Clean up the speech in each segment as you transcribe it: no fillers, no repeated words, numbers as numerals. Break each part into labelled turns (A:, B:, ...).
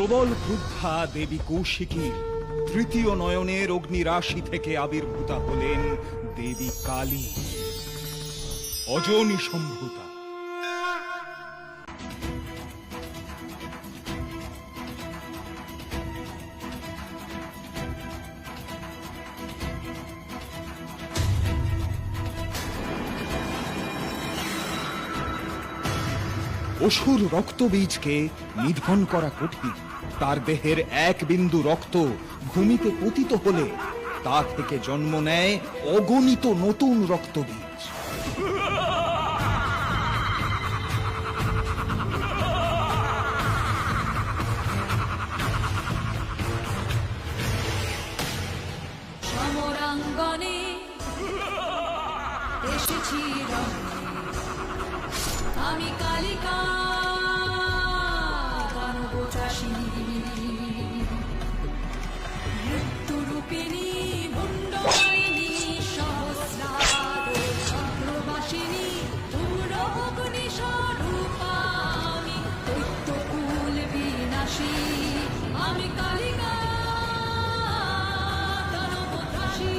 A: প্রবল ক্রুদ্ধা দেবী কৌশিকীর তৃতীয় নয়নের অগ্নিরাশি থেকে আবির্ভূতা হলেন দেবী কালী, অজনী সম্ভূতা। অসুর রক্তবীজকে নিধন করা কঠিন। তার দেহের এক বিন্দু রক্ত ভূমিতে পতিত হলে তা থেকে জন্ম নেয় অগণিত নতুন রক্তবীজ।
B: সমরাঙ্গনে এসেছি আমি কালিকা দানবচাষিনী, মৃত্যুরূপিণী মুন্ডমালিনী সহস্রার চক্রবাসিনী পূর্ণগ্নি স্বরূপা আমি দৈত্যকুল বিনাশী, আমি কালিকা দানবচাষী।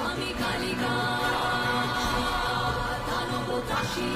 B: আমি কালিকা দানবচাষী।